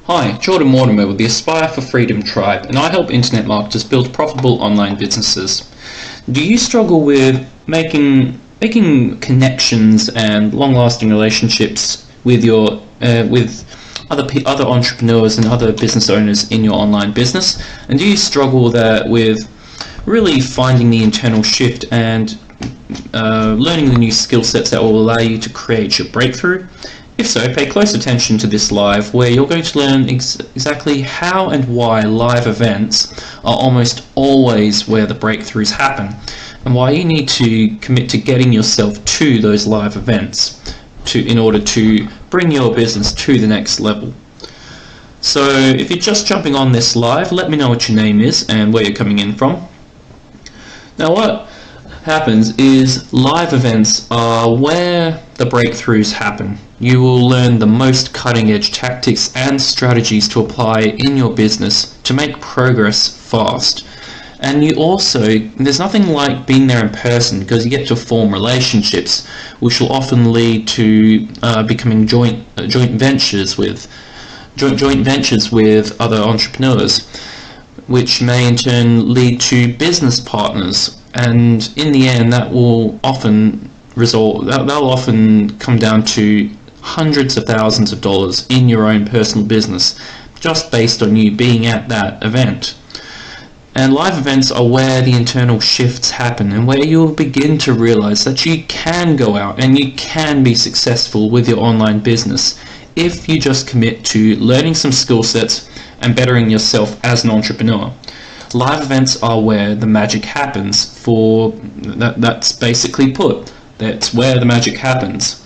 Hi, Jordan Mortimer with the Aspire for Freedom Tribe, and I help internet marketers build profitable online businesses. Do you struggle with making connections and long-lasting relationships with your other entrepreneurs and other business owners in your online business? And do you struggle with really finding the internal shift and learning the new skill sets that will allow you to create your breakthrough? If so, pay close attention to this live, where you're going to learn exactly how and why live events are almost always where the breakthroughs happen, and why you need to commit to getting yourself to those live events in order to bring your business to the next level. So if you're just jumping on this live, let me know what your name is and where you're coming in from. Now, what happens is live events are where the breakthroughs happen. You will learn the most cutting-edge tactics and strategies to apply in your business to make progress fast. And there's nothing like being there in person, because you get to form relationships, which will often lead to becoming joint ventures with other entrepreneurs, which may in turn lead to business partners. And in the end, that'll often come down to hundreds of thousands of dollars in your own personal business, just based on you being at that event. And live events are where the internal shifts happen, and where you'll begin to realize that you can go out and you can be successful with your online business if you just commit to learning some skill sets and bettering yourself as an entrepreneur. Live events are where the magic happens. That's basically put. That's where the magic happens.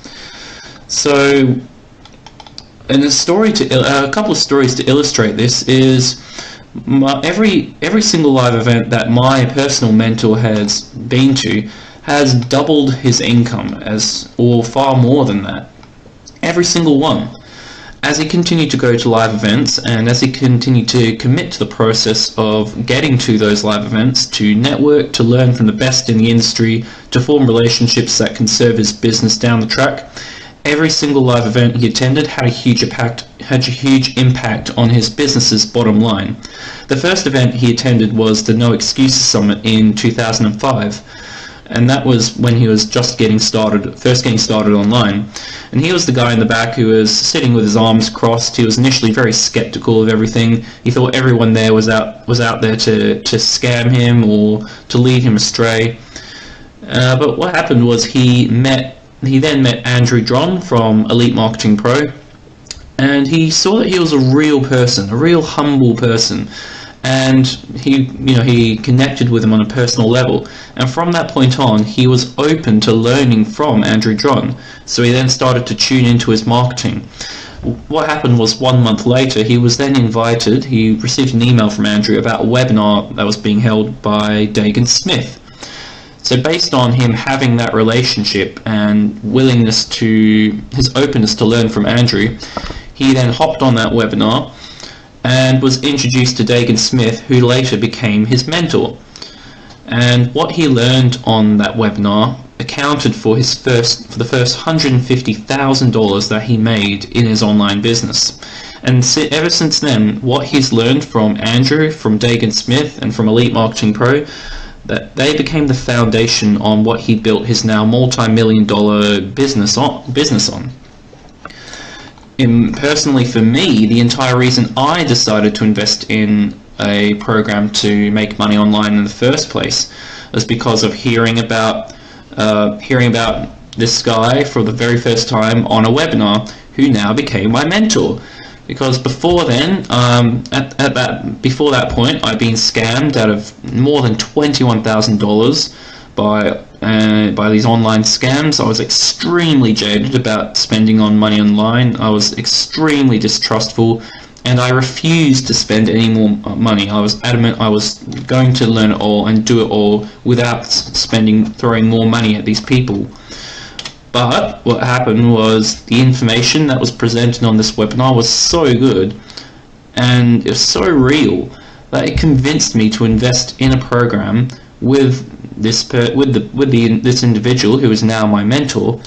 So, and a couple of stories to illustrate this is every single live event that my personal mentor has been to has doubled his income, or far more than that. Every single one. As he continued to go to live events, and as he continued to commit to the process of getting to those live events, to network, to learn from the best in the industry, to form relationships that can serve his business down the track, every single live event he attended had a huge impact on his business's bottom line. The first event he attended was the No Excuses Summit in 2005. And that was when he was first getting started online. And he was the guy in the back who was sitting with his arms crossed. He was initially very skeptical of everything. He thought everyone there was out there to scam him or to lead him astray. But what happened was he then met Andrew Dron from Elite Marketing Pro, and he saw that he was a real person, a real humble person. And he connected with him on a personal level, and from that point on he was open to learning from Andrew Dron. So he then started to tune into his marketing. What happened was 1 month later he was then invited. He received an email from Andrew about a webinar that was being held by Dagan Smith. So based on him having that relationship and his openness to learn from Andrew, he then hopped on that webinar and was introduced to Dagan Smith, who later became his mentor. And what he learned on that webinar accounted for the first $150,000 that he made in his online business. And ever since then, what he's learned from Andrew, from Dagan Smith, and from Elite Marketing Pro, that they became the foundation on what he built his now multi-million-dollar business on. Personally, for me, the entire reason I decided to invest in a program to make money online in the first place was because of hearing about this guy for the very first time on a webinar, who now became my mentor. Because before then, before that point, I'd been scammed out of more than $21,000 by these online scams. I was extremely jaded about spending money online. I was extremely distrustful, and I refused to spend any more money. I was adamant I was going to learn it all and do it all without throwing more money at these people. But what happened was the information that was presented on this webinar was so good, and it was so real, that it convinced me to invest in a program with this individual who is now my mentor,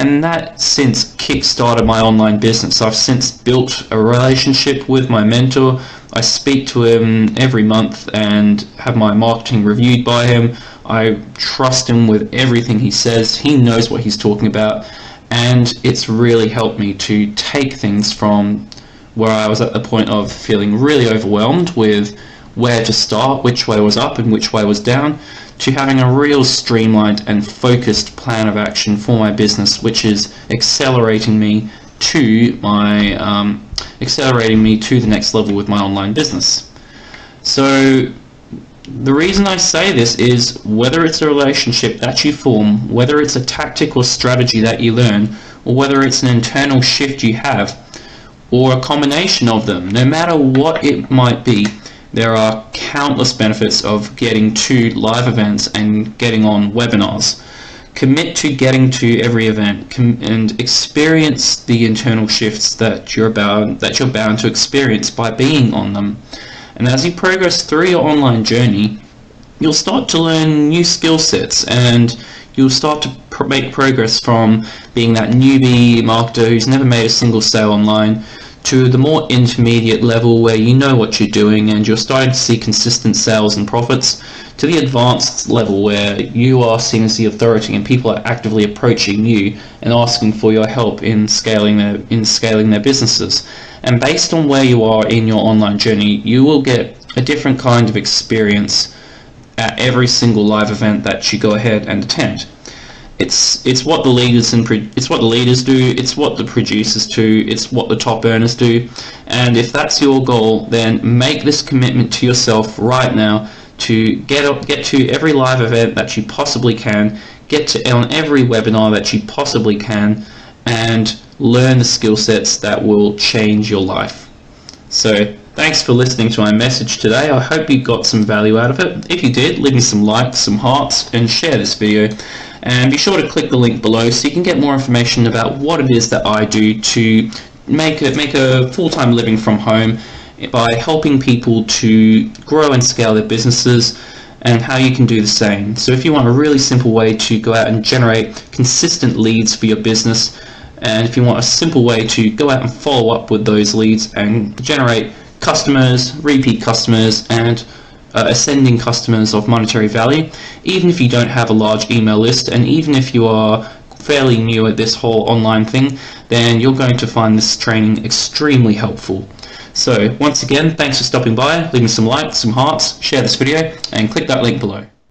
and that since kick-started my online business. I've since built a relationship with my mentor. I speak to him every month and have my marketing reviewed by him. I trust him with everything he says. He knows what he's talking about, and it's really helped me to take things from where I was at the point of feeling really overwhelmed with where to start, which way was up and which way was down, to having a real streamlined and focused plan of action for my business, which is accelerating me to the next level with my online business. So the reason I say this is, whether it's a relationship that you form, whether it's a tactic or strategy that you learn, or whether it's an internal shift you have, or a combination of them, no matter what it might be, there are countless benefits of getting to live events and getting on webinars. Commit to getting to every event and experience the internal shifts that you're bound to experience by being on them. And as you progress through your online journey, you'll start to learn new skill sets, and you'll start to make progress from being that newbie marketer who's never made a single sale online to the more intermediate level where you know what you're doing and you're starting to see consistent sales and profits, to the advanced level where you are seen as the authority and people are actively approaching you and asking for your help in scaling their businesses. And based on where you are in your online journey, you will get a different kind of experience at every single live event that you go ahead and attend. It's what the leaders do, it's what the producers do, it's what the top earners do. And if that's your goal, then make this commitment to yourself right now to get to every live event that you possibly can, get on every webinar that you possibly can, and learn the skill sets that will change your life. So thanks for listening to my message today. I hope you got some value out of it. If you did, leave me some likes, some hearts, and share this video. And be sure to click the link below so you can get more information about what it is that I do to make a full-time living from home by helping people to grow and scale their businesses, and how you can do the same. So if you want a really simple way to go out and generate consistent leads for your business, and if you want a simple way to go out and follow up with those leads and generate customers, repeat customers, and ascending customers of monetary value, even if you don't have a large email list, and even if you are fairly new at this whole online thing, then you're going to find this training extremely helpful. So once again, thanks for stopping by. Leave me some likes, some hearts, share this video, and click that link below.